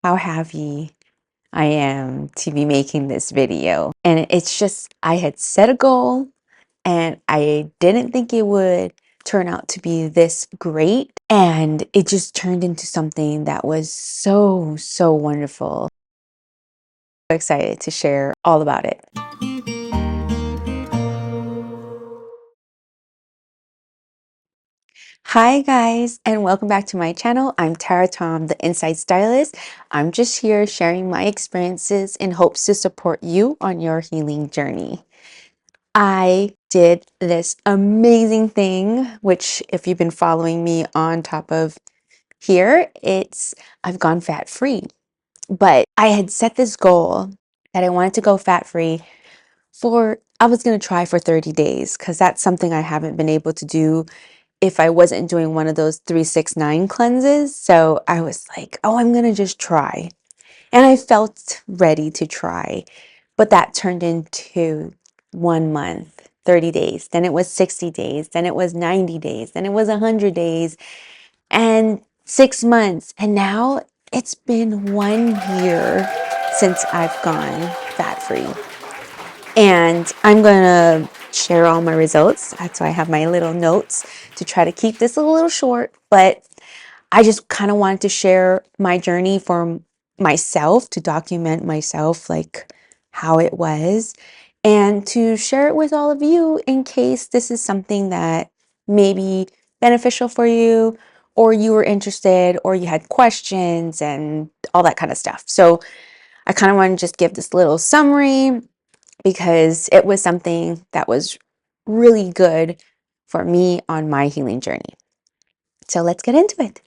how happy I am to be making this video. And it's just, I had set a goal and I didn't think it would turn out to be this great. And it just turned into something that was so, so wonderful. So excited to share all about it. Hi guys, and welcome back to my channel. I'm Tara Tom, the Inside Stylist. I'm just here sharing my experiences in hopes to support you on your healing journey. I did this amazing thing, which if you've been following me on top of here, I've gone fat free. But I had set this goal that I wanted to go fat free I was going to try for 30 days because that's something I haven't been able to do if I wasn't doing one of those 3-6-9 cleanses. So I was like, oh, I'm going to just try. And I felt ready to try. But that turned into 1 month, 30 days. Then it was 60 days. Then it was 90 days. Then it was 100 days and 6 months. And now it's been 1 year since I've gone fat free. And I'm going to share all my results. That's why I have my little notes to try to keep this a little short. But I just kind of wanted to share my journey for myself, to document myself, like how it was, and to share it with all of you in case this is something that may be beneficial for you, or you were interested, or you had questions and all that kind of stuff. So I kind of want to just give this little summary because it was something that was really good for me on my healing journey. So let's get into it.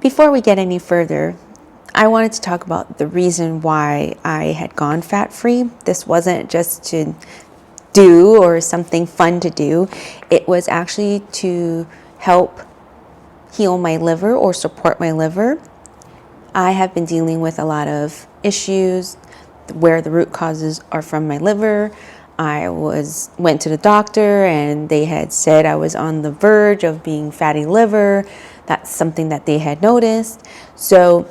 Before we get any further, I wanted to talk about the reason why I had gone fat free. This wasn't just to do or something fun to do. It was actually to help heal my liver or support my liver. I have been dealing with a lot of issues where the root causes are from my liver. I went to the doctor and they had said I was on the verge of being fatty liver. That's something that they had noticed. So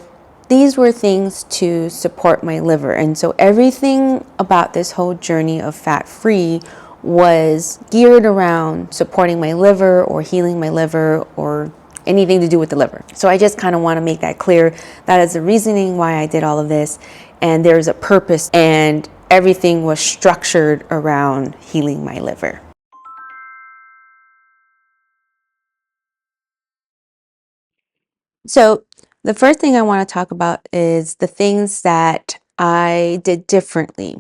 these were things to support my liver. And so everything about this whole journey of fat free was geared around supporting my liver or healing my liver or anything to do with the liver. So I just kind of want to make that clear. That is the reasoning why I did all of this. And there's a purpose, and everything was structured around healing my liver. So the first thing I want to talk about is the things that I did differently.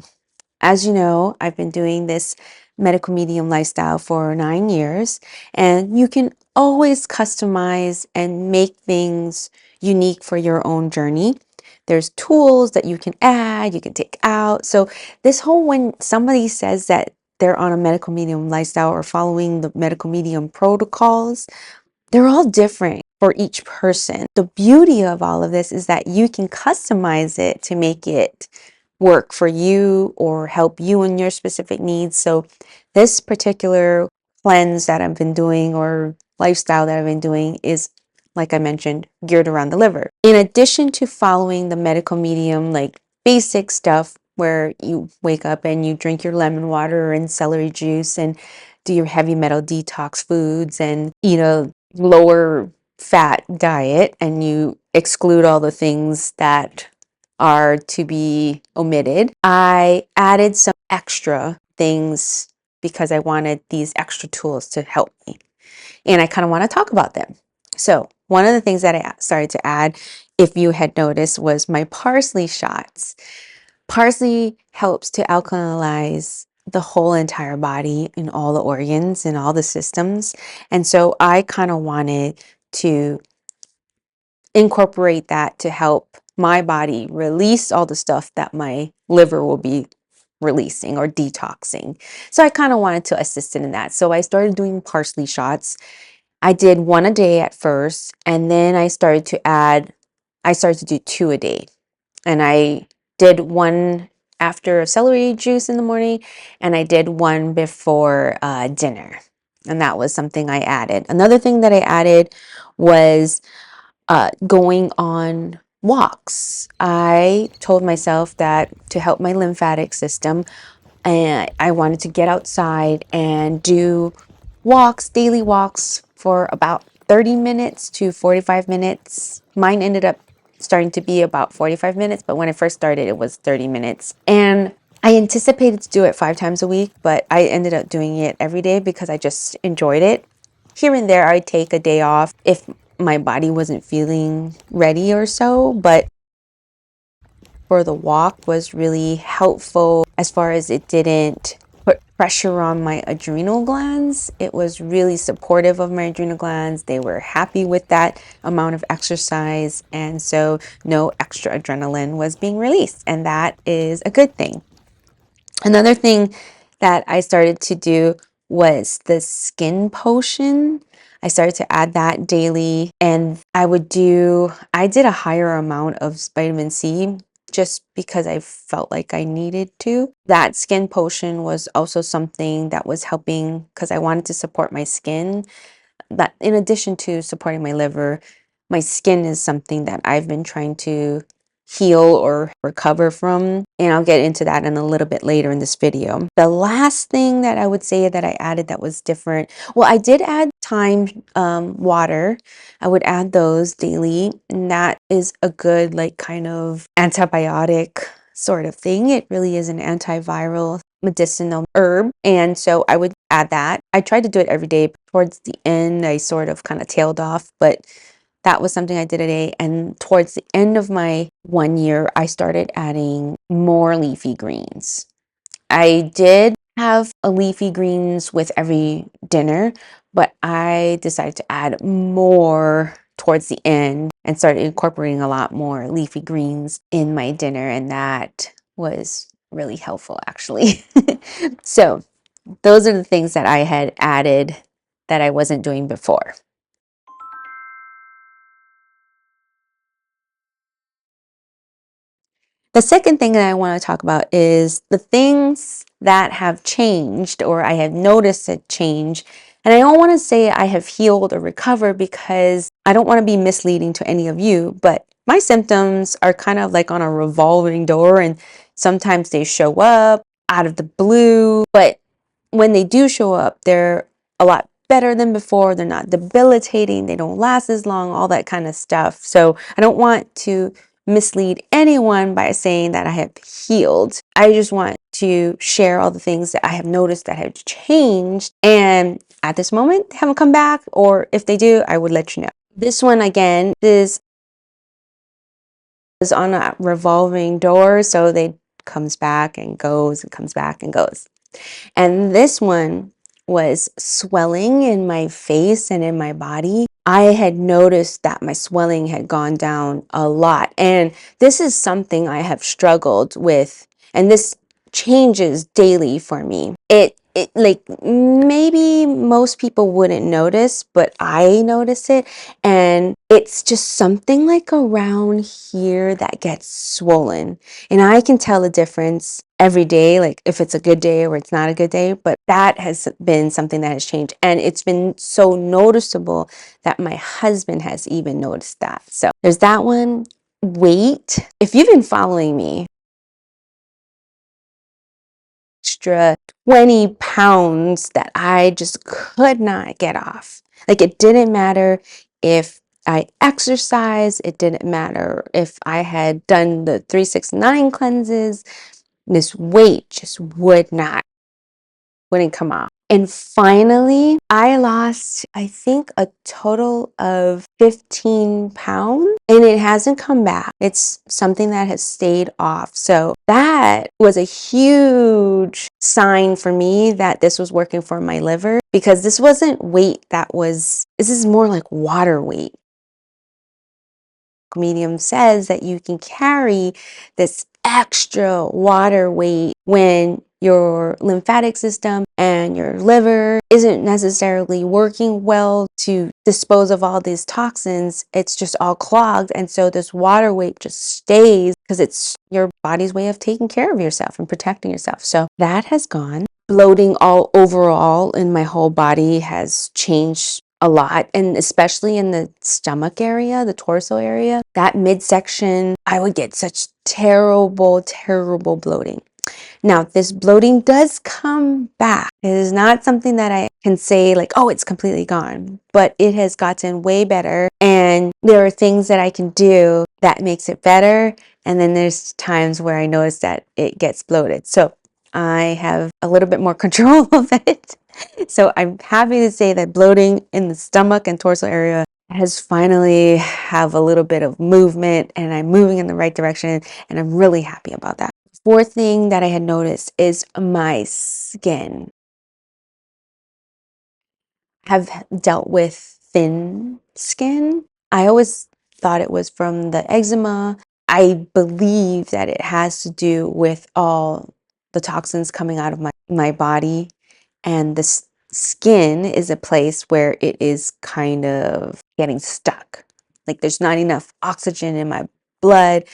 As you know, I've been doing this medical medium lifestyle for 9 years, and you can always customize and make things unique for your own journey. There's tools that you can add, you can take out. So when somebody says that they're on a medical medium lifestyle or following the medical medium protocols, they're all different for each person. The beauty of all of this is that you can customize it to make it work for you or help you in your specific needs. So this particular cleanse that I've been doing or lifestyle that I've been doing is, like I mentioned, geared around the liver. In addition to following the medical medium, like basic stuff where you wake up and you drink your lemon water and celery juice and do your heavy metal detox foods and eat a lower fat diet and you exclude all the things that are to be omitted, I added some extra things because I wanted these extra tools to help me. And I kind of want to talk about them. So one of the things that I started to add, if you had noticed, was my parsley shots. Parsley helps to alkalinize the whole entire body and all the organs and all the systems. And so I kind of wanted to incorporate that to help my body release all the stuff that my liver will be releasing or detoxing. So I kind of wanted to assist in that. So I started doing parsley shots. I did 1 a day at first, and then I started to do 2 a day. And I did 1 after celery juice in the morning, and I did 1 before dinner. And that was something I added. Another thing that I added was going on walks. I told myself that to help my lymphatic system, and I wanted to get outside and do walks, daily walks for about 30 minutes to 45 minutes. Mine ended up starting to be about 45 minutes, but when I first started, it was 30 minutes. And I anticipated to do it 5 times a week, but I ended up doing it every day because I just enjoyed it. Here and there, I'd take a day off if my body wasn't feeling ready or so, but for the walk was really helpful as far as it didn't put pressure on my adrenal glands. It was really supportive of my adrenal glands. They were happy with that amount of exercise, and so no extra adrenaline was being released, and that is a good thing. Another thing that I started to do was the skin potion. I started to add that daily, and I did a higher amount of vitamin C just because I felt like I needed to. That skin potion was also something that was helping because I wanted to support my skin. That in addition to supporting my liver, my skin is something that I've been trying to heal or recover from, and I'll get into that in a little bit later in this video. The last thing that I would say that I added that was different, well, I did add thyme water. I would add those daily, and that is a good like kind of antibiotic sort of thing. It really is an antiviral medicinal herb, and so I would add that. I tried to do it every day, but towards the end I sort of kind of tailed off, but that was something I did a day. And towards the end of my 1 year, I started adding more leafy greens. I did have a leafy greens with every dinner, but I decided to add more towards the end and started incorporating a lot more leafy greens in my dinner, and that was really helpful actually. So those are the things that I had added that I wasn't doing before. The second thing that I want to talk about is the things that have changed or I have noticed a change. And I don't want to say I have healed or recovered because I don't want to be misleading to any of you, but my symptoms are kind of like on a revolving door, and sometimes they show up out of the blue, but when they do show up, they're a lot better than before. They're not debilitating, they don't last as long, all that kind of stuff. So I don't want to mislead anyone by saying that I have healed. I just want to share all the things that I have noticed that have changed, and at this moment they haven't come back, or if they do, I would let you know. This one again is on a revolving door, so they comes back and goes and comes back and goes. And this one was swelling in my face and in my body. I had noticed that my swelling had gone down a lot. And this is something I have struggled with. And this changes daily for me. It like maybe most people wouldn't notice, but I notice it. And it's just something like around here that gets swollen. And I can tell the difference every day, like if it's a good day or it's not a good day, but that has been something that has changed. And it's been so noticeable that my husband has even noticed that. So there's that one. Weight. If you've been following me, extra 20 pounds that I just could not get off. Like it didn't matter if I exercised, it didn't matter if I had done the 369 cleanses, this weight just wouldn't come off. And finally, I lost, I think, a total of 15 pounds, and it hasn't come back. It's something that has stayed off. So that was a huge sign for me that this was working for my liver, because this wasn't weight this is more like water weight. Medium says that you can carry this extra water weight when your lymphatic system and your liver isn't necessarily working well to dispose of all these toxins. It's just all clogged, and so this water weight just stays because it's your body's way of taking care of yourself and protecting yourself. So that has gone. bloating all overall in my whole body has changed a lot, and especially in the stomach area, the torso area, that midsection, I would get such terrible, terrible bloating. Now, this bloating does come back. It is not something that I can say like, oh, it's completely gone, but it has gotten way better. And there are things that I can do that makes it better. And then there's times where I notice that it gets bloated. So I have a little bit more control of it. So I'm happy to say that bloating in the stomach and torso area has finally have a little bit of movement, and I'm moving in the right direction, and I'm really happy about that. Fourth thing that I had noticed is my skin. Have dealt with thin skin. I always thought it was from the eczema. I believe that it has to do with all the toxins coming out of my body, and the skin is a place where it is kind of getting stuck. Like there's not enough oxygen in my blood,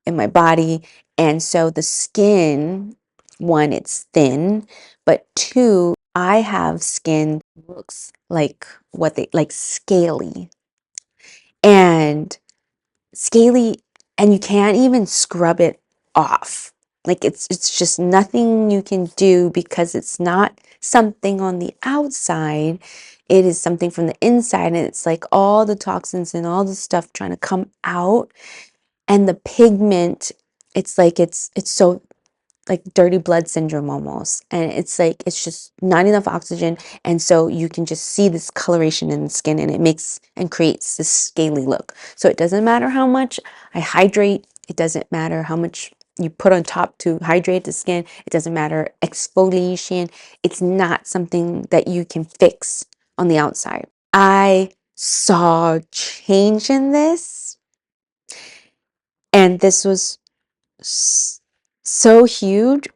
in my body. And so the skin, one, it's thin, but two, I have skin that looks like what they like scaly and scaly, and you can't even scrub it off. Like it's just nothing you can do because it's not something on the outside. It is something from the inside, and it's like all the toxins and all the stuff trying to come out, and the pigment, it's like it's so like dirty blood syndrome almost, and it's like it's just not enough oxygen, and so you can just see this coloration in the skin, and it makes and creates this scaly look. So it doesn't matter how much I hydrate, it doesn't matter how much you put on top to hydrate the skin, it doesn't matter exfoliation, it's not something that you can fix on the outside. I saw change in this, and this was so huge,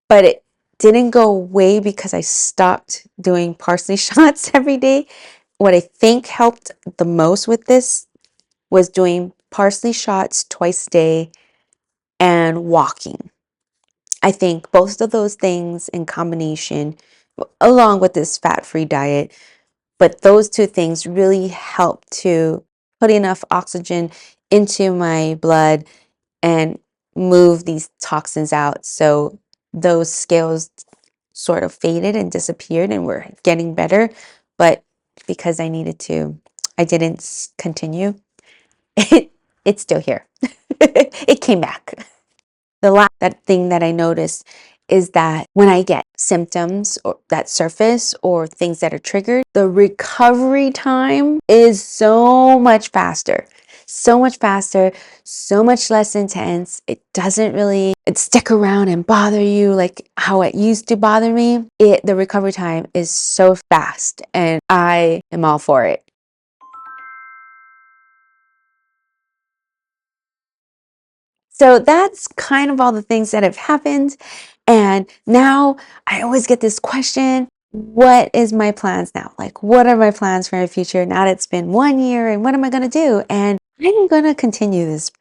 but it didn't go away because I stopped doing parsley shots every day. What I think helped the most with this was doing parsley shots twice a day and walking. I think both of those things in combination, along with this fat-free diet, but those two things really help to put enough oxygen into my blood and move these toxins out. So those scales sort of faded and disappeared and were getting better. But because I didn't continue. It's still here. It came back. The last thing that I noticed is that when I get symptoms or that surface or things that are triggered, the recovery time is so much faster, so much faster, so much less intense. It doesn't really stick around and bother you like how it used to bother me. The recovery time is so fast, and I am all for it. So that's kind of all the things that have happened. And now I always get this question, what is my plans now? Like, what are my plans for the future now that it's been 1 year, and what am I going to do? And I'm going to continue this.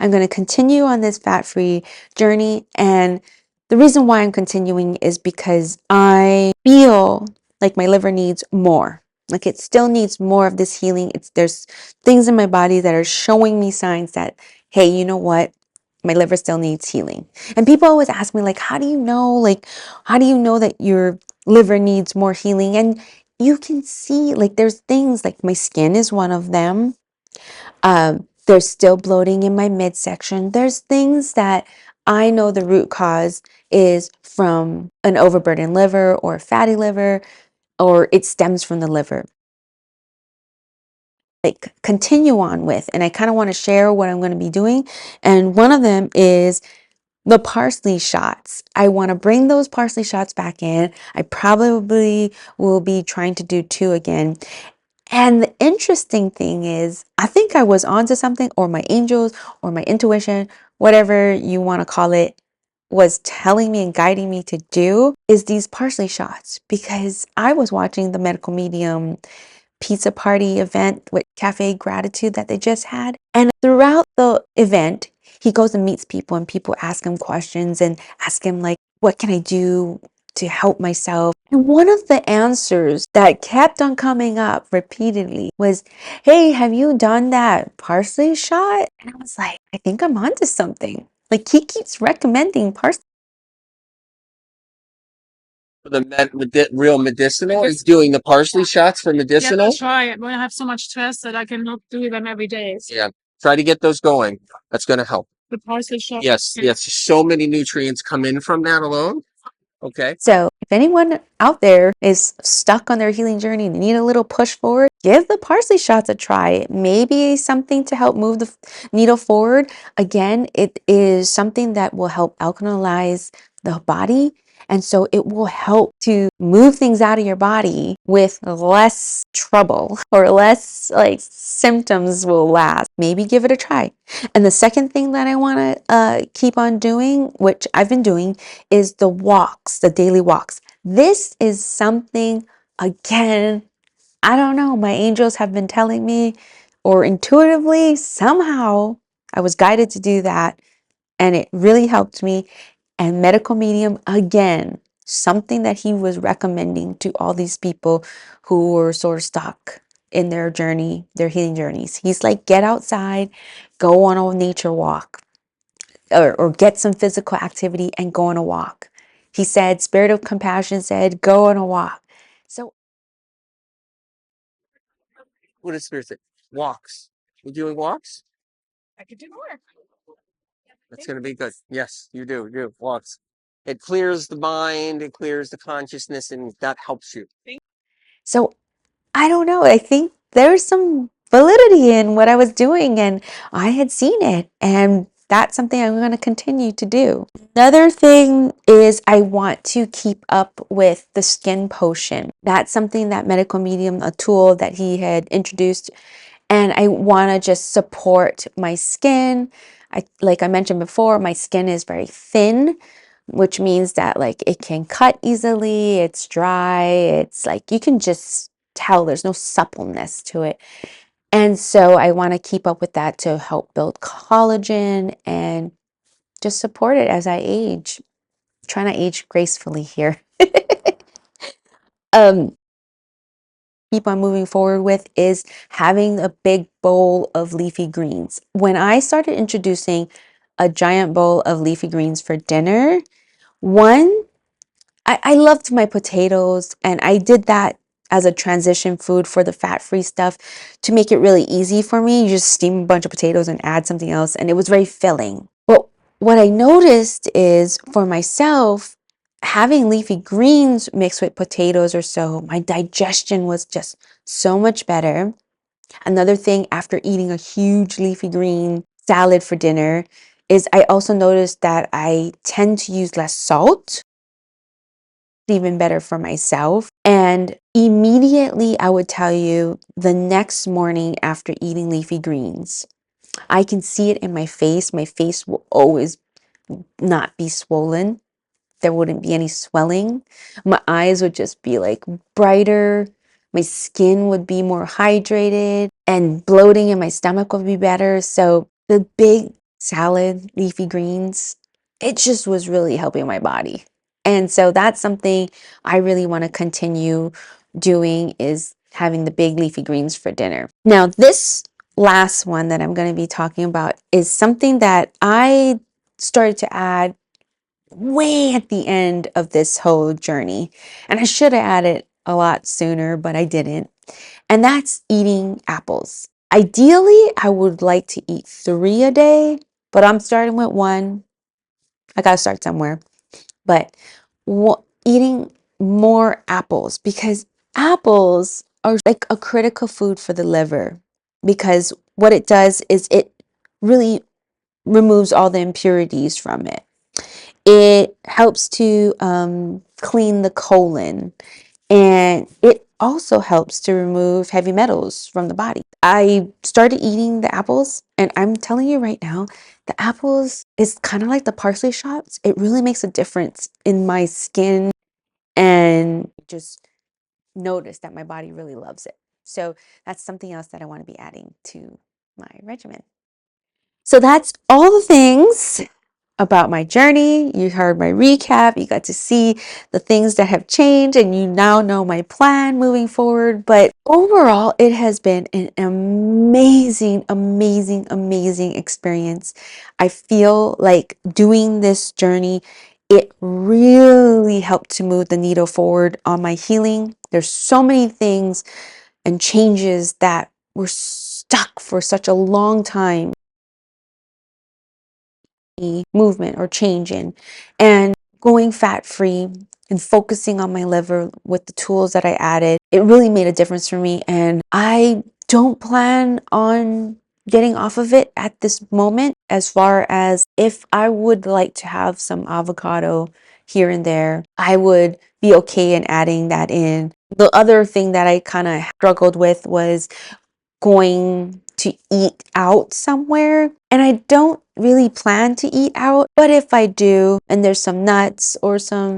I'm going to continue on this fat-free journey. And the reason why I'm continuing is because I feel like my liver needs more. Like it still needs more of this healing. There's things in my body that are showing me signs that, hey, you know what? My liver still needs healing. And people always ask me, like, how do you know? Like, how do you know that your liver needs more healing? And you can see, like, there's things like my skin is one of them. There's still bloating in my midsection. There's things that I know the root cause is from an overburdened liver or a fatty liver, or it stems from the liver. Like continue on with, and I kind of want to share what I'm going to be doing. And one of them is the parsley shots. I want to bring those parsley shots back in. I probably will be trying to do 2 again. And the interesting thing is, I think I was onto something, or my angels, or my intuition, whatever you want to call it, was telling me and guiding me to do is these parsley shots, because I was watching the medical medium pizza party event with Cafe Gratitude that they just had. And throughout the event, he goes and meets people, and people ask him questions and ask him like, what can I do to help myself? And one of the answers that kept on coming up repeatedly was, hey, have you done that parsley shot? And I was like, I think I'm onto something. Like, he keeps recommending parsley. The real medicinal is doing the parsley shots for Yeah, medicinal. that's right. When I have so much stress that I cannot do them every day. Yeah, try to get those going. That's going to help. The parsley shop. Yes, yes. So many nutrients come in from that alone. Okay. So if anyone out there is stuck on their healing journey and need a little push forward, give the parsley shots a try. It may be something to help move the needle forward. Again, it is something that will help alkalize the body. And so it will help to move things out of your body with less trouble or less like symptoms will last. Maybe give it a try. And the second thing that I want to keep on doing, which I've been doing, is the walks, the daily walks. This is something, again, I don't know, my angels have been telling me, or intuitively, somehow I was guided to do that, and it really helped me. And medical medium, again, something that he was recommending to all these people who were sort of stuck in their journey, their healing journeys. He's like, get outside, go on a nature walk, or get some physical activity and go on a walk. He said, Spirit of Compassion said, go on a walk. So What does Spirit say? Walks. You doing walks? I could do more. That's going to be good. Yes, you do. You do. Walks. It clears the mind, it clears the consciousness, and that helps you. So I don't know. I think there's some validity in what I was doing, and I had seen it, and that's something I'm going to continue to do. Another thing is I want to keep up with the skin potion. That's something that medical medium, a tool that he had introduced, and I want to just support my skin. Like I mentioned before, my skin is very thin, which means that like it can cut easily, it's dry, it's like you can just tell there's no suppleness to it. And so I want to keep up with that to help build collagen and just support it as I age. Trying to age gracefully here. um Keep on moving forward with is having a big bowl of leafy greens. When I started introducing a giant bowl of leafy greens for dinner, one, I loved my potatoes, and I did that as a transition food for the fat-free stuff to make it really easy for me. You just steam a bunch of potatoes and add something else, and it was very filling. But what I noticed is for myself, having leafy greens mixed with potatoes or so, my digestion was just so much better. Another thing after eating a huge leafy green salad for dinner is I also noticed that I tend to use less salt, even better for myself. And immediately, I would tell you the next morning after eating leafy greens, I can see it in my face. My face will always not be swollen. There wouldn't be any swelling. My eyes would just be like brighter. My skin would be more hydrated, and bloating in my stomach would be better. So the big salad, leafy greens, it just was really helping my body. And so that's something I really want to continue doing, is having the big leafy greens for dinner. Now, this last one that I'm going to be talking about is something that I started to add way at the end of this whole journey. And I should have added a lot sooner, but I didn't. And that's eating apples. Ideally, I would like to eat 3 a day, but I'm starting with 1. I got to start somewhere. But eating more apples, because apples are like a critical food for the liver, because what it does is it really removes all the impurities from it. It helps to clean the colon, and it also helps to remove heavy metals from the body. I started eating the apples, and I'm telling you right now, the apples is kind of like the parsley shots. It really makes a difference in my skin, and just notice that my body really loves it. So that's something else that I want to be adding to my regimen. So that's all the things about my journey. You heard my recap. You got to see the things that have changed, and you now know my plan moving forward. But overall, it has been an amazing, amazing, amazing experience. I feel like doing this journey, it really helped to move the needle forward on my healing. There's so many things and changes that were stuck for such a long time movement or change in, and going fat free and focusing on my liver with the tools that I added, it really made a difference for me. And I don't plan on getting off of it at this moment, as far as if I would like to have some avocado here and there, I would be okay in adding that in. The other thing that I kind of struggled with was going to eat out somewhere. And I don't really plan to eat out, but if I do, and there's some nuts or some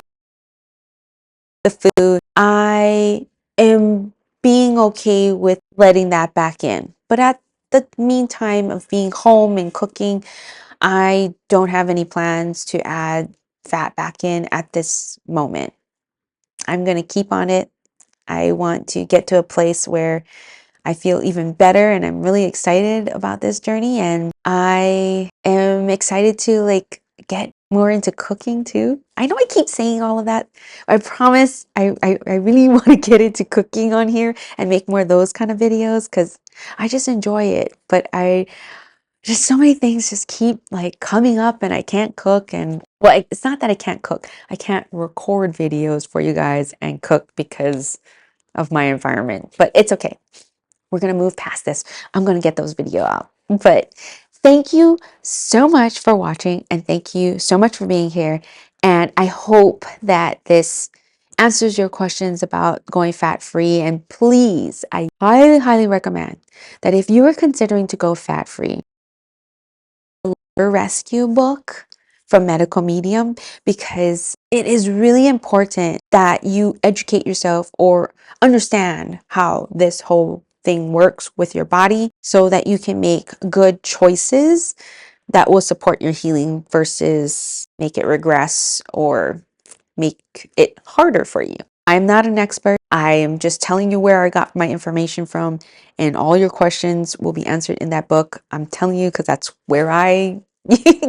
the food, I am being okay with letting that back in. But at the meantime of being home and cooking, I don't have any plans to add fat back in at this moment. I'm going to keep on it. I want to get to a place where I feel even better, and I'm really excited about this journey, and I am excited to like get more into cooking too. I know I keep saying all of that. I promise I really want to get into cooking on here and make more of those kind of videos because I just enjoy it. But I just so many things just keep like coming up and I can't cook, and well, it's not that I can't cook. I can't record videos for you guys and cook because of my environment, but it's okay. We're going to move past this. I'm going to get those video out. But thank you so much for watching, and thank you so much for being here. And I hope that this answers your questions about going fat free. And please, I highly, highly recommend that if you are considering to go fat free, rescue book from Medical Medium, because it is really important that you educate yourself or understand how this whole thing works with your body so that you can make good choices that will support your healing versus make it regress or make it harder for you. I'm not an expert. I am just telling you where I got my information from, and all your questions will be answered in that book. I'm telling you because that's where I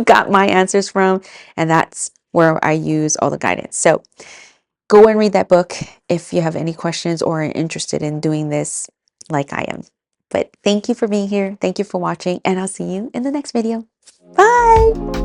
got my answers from, and that's where I use all the guidance. So go and read that book if you have any questions or are interested in doing this like I am. But thank you for being here. Thank you for watching, and I'll see you in the next video. Bye.